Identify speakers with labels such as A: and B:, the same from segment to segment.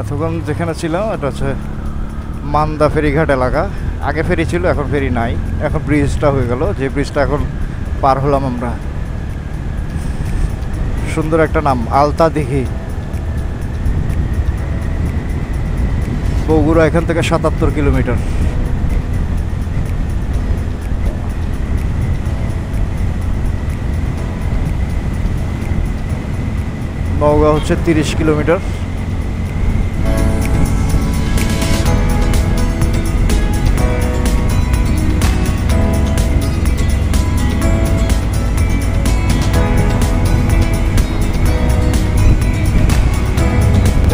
A: এতক্ষণ যেখানে ছিলাম এটা হচ্ছে মান্দা ফেরিঘাট এলাকা। আগে ফেরি ছিল, এখন ফেরি নাই, এখন ব্রিজটা হয়ে গেল। যে ব্রিজটা এখন পার হলাম আমরা, সুন্দর একটা নাম, আলতা দিঘি। বগুড়া এখান থেকে ৭৭ কিলোমিটার। নওগাঁ হচ্ছে ৩০ কিলোমিটার।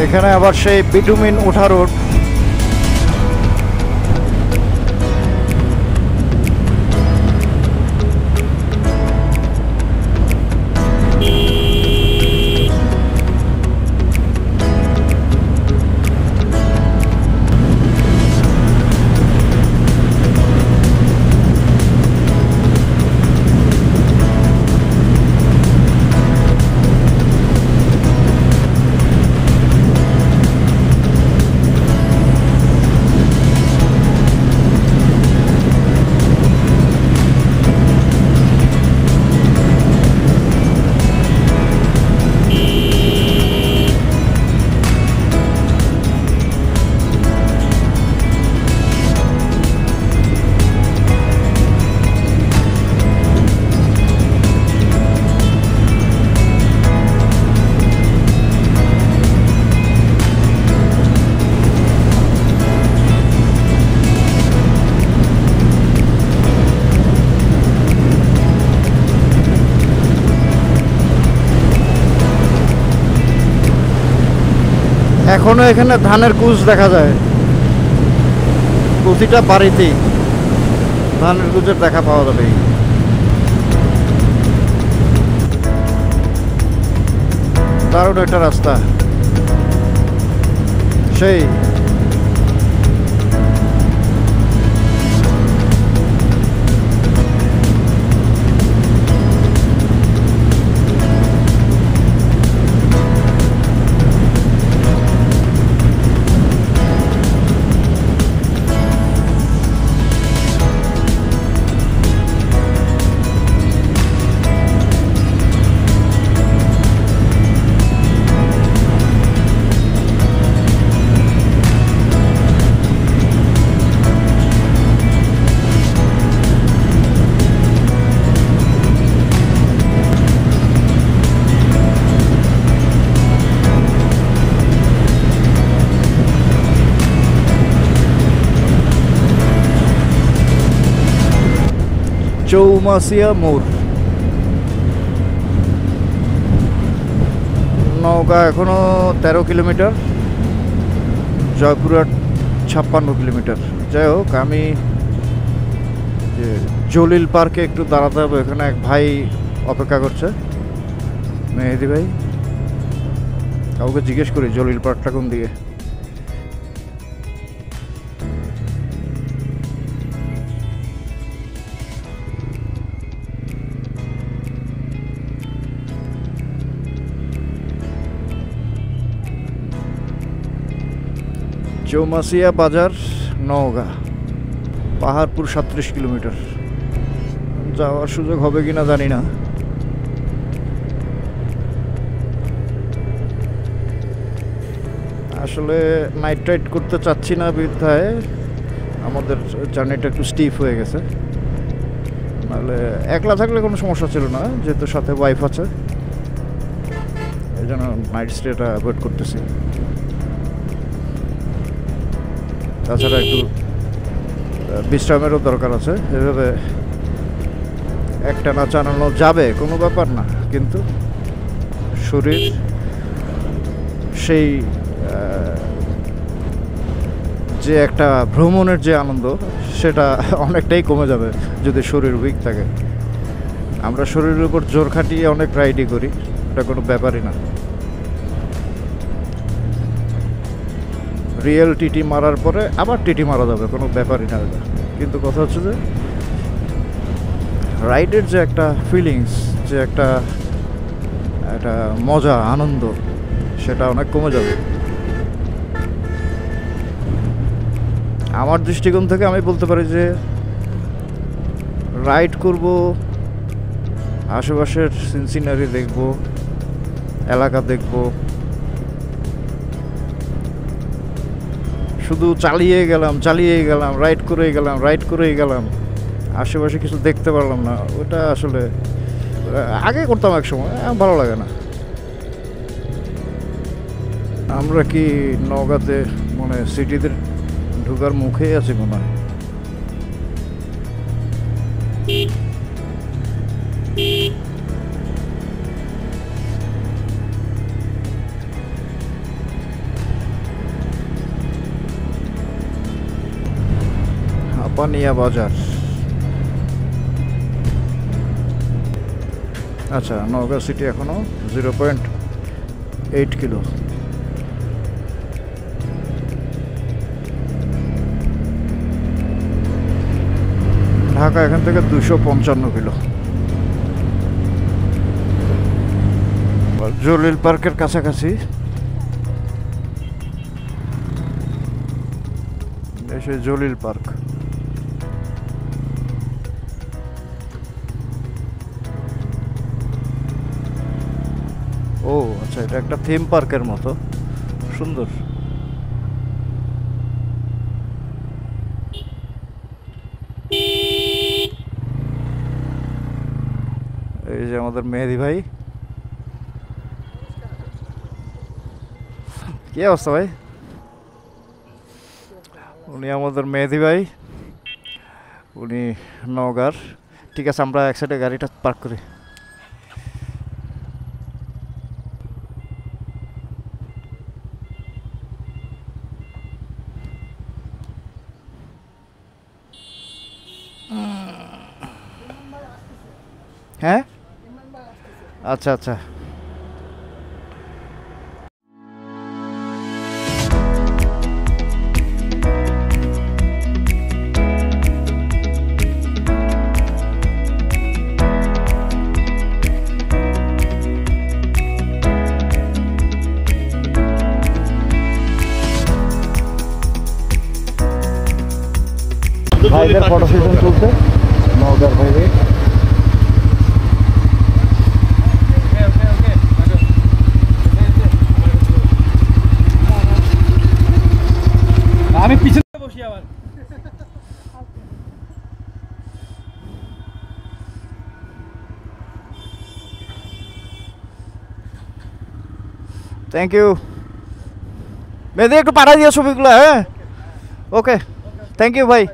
A: এখানে আবার সেই বিটুমিন উঠা রোড। এখনো এখানে ধানের কুচ দেখা যায়, প্রতিটা বাড়িতেই ধানের কুচের দেখা পাওয়া যাবে। দারুণ একটা রাস্তা, সেই চৌমাসিয়া মোড়। নওগাঁ এখনো ১৩ কিলোমিটার, জয়পুরহাট ৫৬ কিলোমিটার। যাই হোক, আমি জলিল পার্কে একটু দাঁড়াতে হবে, এখানে এক ভাই অপেক্ষা করছে, মেহেদি ভাই। কাউকে জিজ্ঞেস করি জলিল পার্কটা কোন দিকে। চৌমাসিয়া বাজার, নওগাঁ। পাহাড়পুর ৩৭ কিলোমিটার। যাওয়ার সুযোগ হবে কিনা জানি না। আসলে নাইট রাইড করতে চাচ্ছি না বিধায় আমাদের জার্নিটা একটু স্টিফ হয়ে গেছে। নাহলে একলা থাকলে কোনো সমস্যা ছিল না, যেহেতু সাথে ওয়াইফ আছে, এই জন্য নাইট স্টেটা অ্যাভয়েড করতেছি। তাছাড়া একটু বিশ্রামেরও দরকার আছে। এভাবে একটা না চালানো যাবে, কোনো ব্যাপার না, কিন্তু শরীর সেই যে একটা ভ্রমণের যে আনন্দ, সেটা অনেকটাই কমে যাবে যদি শরীর উইক থাকে। আমরা শরীরের উপর জোর খাটিয়ে অনেক রাইডই করি, এটা কোনো ব্যাপারই না। রিয়েল টিটি মারার পরে আবার টিটি মারা যাবে, কোনো ব্যাপারই না। কিন্তু কথা হচ্ছে যে রাইডের যে একটা ফিলিংস, যে একটা মজা, আনন্দ, সেটা অনেক কমে যাবে। আমার দৃষ্টিকোণ থেকে আমি বলতে পারি যে রাইড করব, আশেপাশের সিনারি দেখব, এলাকা দেখব, শুধু চালিয়ে গেলাম, রাইড করেই গেলাম, আশেপাশে কিছু দেখতে পারলাম না, ওটা আসলে আগে করতাম এক সময়, ভালো লাগে না। আমরা কি নওগাঁতে মানে সিটিতে ঢোকার মুখেই আছি মনে হয়। হাপানিয়া বাজার। আচ্ছা, নওগাঁ সিটি এখনো 0.8 কিলো। ঢাকা এখান থেকে 255 কিলো। জলিল পার্কের কাছাকাছি এসে জলিল পার্ক। ও আচ্ছা, এটা একটা থিম পার্কের মতো, সুন্দর। এই যে আমাদের মেহেদি ভাই। কি অবস্থা ভাই? উনি আমাদের মেহেদি ভাই, উনি নওগাঁর। ঠিক আছে, আমরা এক সাইডে গাড়িটা পার্ক করি। হ্যাঁ, আচ্ছা আচ্ছা। ভাইদের ফটো সেশন চলছে, নওগাঁর ভাইদের।
B: আমি পিছনে বসি আবার।
A: থ্যাংক ইউ মেহেদি, একটু পাঠাই দিও ছবিগুলো। হ্যাঁ, ওকে, থ্যাংক ইউ ভাই।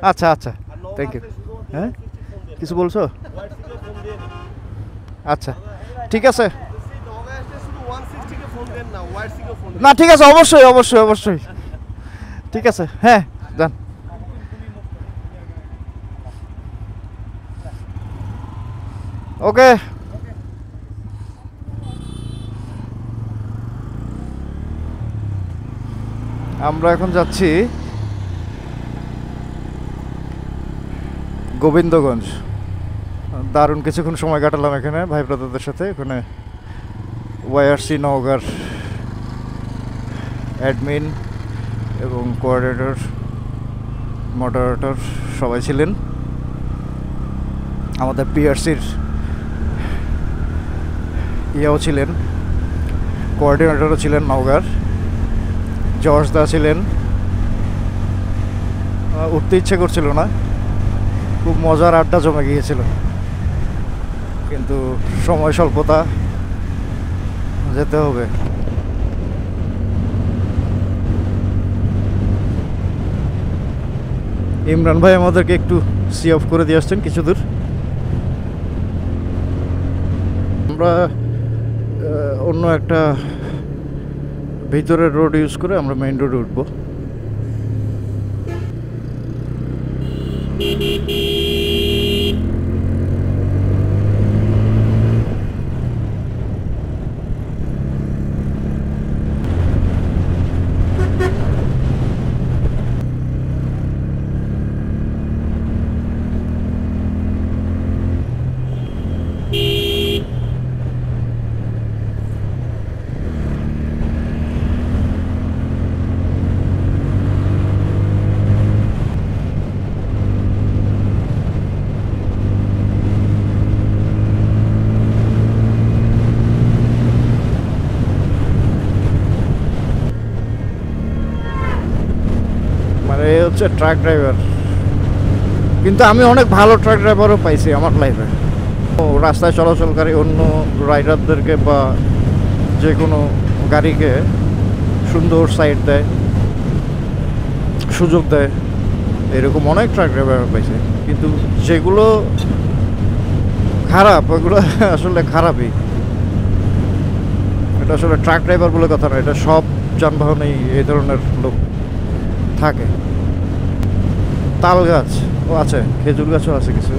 A: আচ্ছা আচ্ছা, থ্যাংক ইউ। হ্যাঁ, কিছু বলছো? আচ্ছা, ঠিক আছে। না ঠিক আছে, অবশ্যই অবশ্যই অবশ্যই, ঠিক আছে। হ্যাঁ, যান। ওকে, আমরা এখন যাচ্ছি গোবিন্দগঞ্জ। দারুণ কিছুক্ষণ সময় কাটালাম এখানে ভাই ব্রাদারদের সাথে। এখানে ওয়াইআরসি নওগাঁর অ্যাডমিন এবং কোঅর্ডিনেটর, মডারেটর সবাই ছিলেন। আমাদের পিআরসির ইয়েও ছিলেন, কোঅর্ডিনেটরও ছিলেন নওগাঁর, জর্জ দা ছিলেন। উঠতে ইচ্ছে করছিল না, খুব মজার আড্ডা জমে গিয়েছিল, কিন্তু সময় স্বল্পতা, যেতে হবে। ইমরান ভাই আমাদেরকে একটু সি অফ করে দিয়ে আসছেন কিছু দূর। আমরা অন্য একটা ভিতরের রোড ইউজ করে আমরা মেইন রোডে উঠবো। হচ্ছে ট্রাক ড্রাইভার, কিন্তু আমি অনেক ভালো ট্রাক ড্রাইভারও পাইছি আমার লাইফে। ও রাস্তায় চলাচলকারী অন্য রাইডারদেরকে বা যে কোনো গাড়িকে সুন্দর সাইড দেয়, সুযোগ দেয়, এরকম অনেক ট্রাক ড্রাইভার পাইছে। কিন্তু যেগুলো খারাপ ওইগুলো আসলে খারাপই। এটা আসলে ট্রাক ড্রাইভার বলে কথা না, এটা সব যানবাহনেই এই ধরনের লোক থাকে। তাল গাছ ও আছে, খেজুর গাছও আছে কিছু।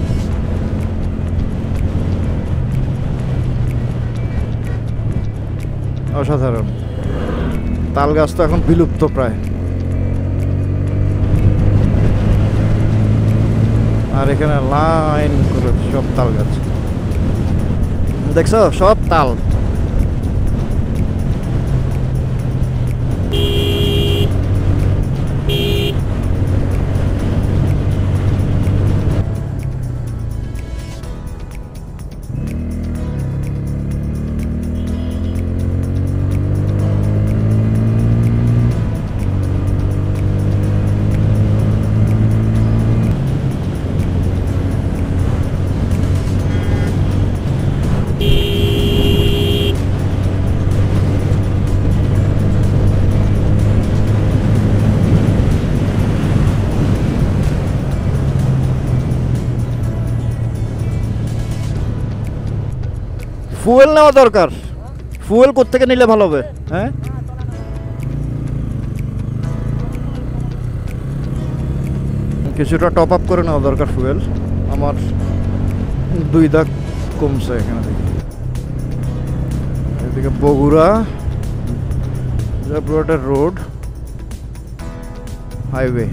A: অসাধারণ। তাল গাছ তো এখন বিলুপ্ত প্রায়। আর এখানে লাইন করে সব তাল গাছ, দেখছো সব তাল। ফুয়েল নেওয়া দরকার। ফুয়েল কোত্থেকে নিলে ভালো হবে? হ্যাঁ, কিছুটা টপ আপ করে নেওয়া দরকার ফুয়েল। আমার 2 দাগ কমছে এখানে থেকে। এদিকে বগুড়া রোড হাইওয়ে।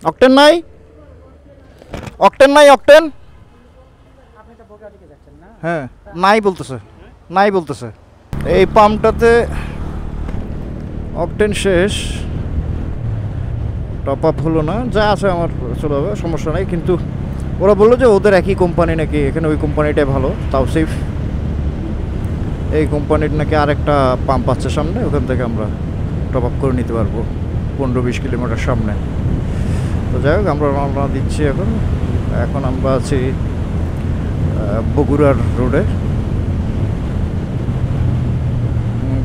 A: অকটেন নাই, অকটেন নাই, অকটেন। হ্যাঁ, নাই বলতেছে, নাই বলতেছে। এই পাম্পটাতে অকটেন শেষ, টপ আপ হলো না। যা আছে আমার চলে যাবে, সমস্যা নাই। কিন্তু ওরা বললো যে ওদের একই কোম্পানি নাকি, এখানে ওই কোম্পানিটাই ভালো, তাও সেফ। এই কোম্পানির নাকি আরেকটা পাম্প আছে সামনে, ওখান থেকে আমরা টপ আপ করে নিতে পারবো 15-20 কিলোমিটার সামনে। তো যাই হোক, আমরা রওনা দিচ্ছি এখন। এখন আমরা আছি বগুড়ার রোডে।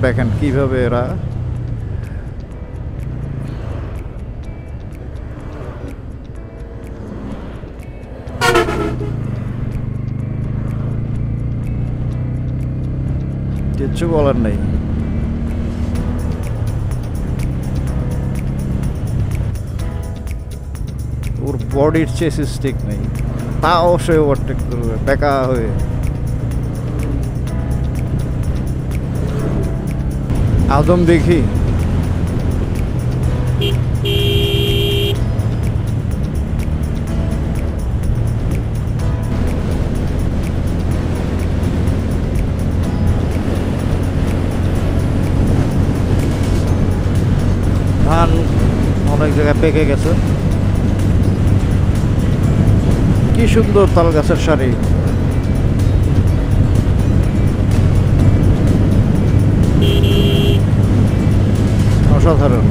A: দেখেন কীভাবে এরা কিচ্ছু বলার নেই। ওর বডির চেসিস ঠিক নেই, তাও সে ওভারটেক করবে বেকা হয়ে। আদম দেখি ধান অনেক জায়গায় পেকে গেছে। কি সুন্দর তাল গাছের সারি। অসাধারণ।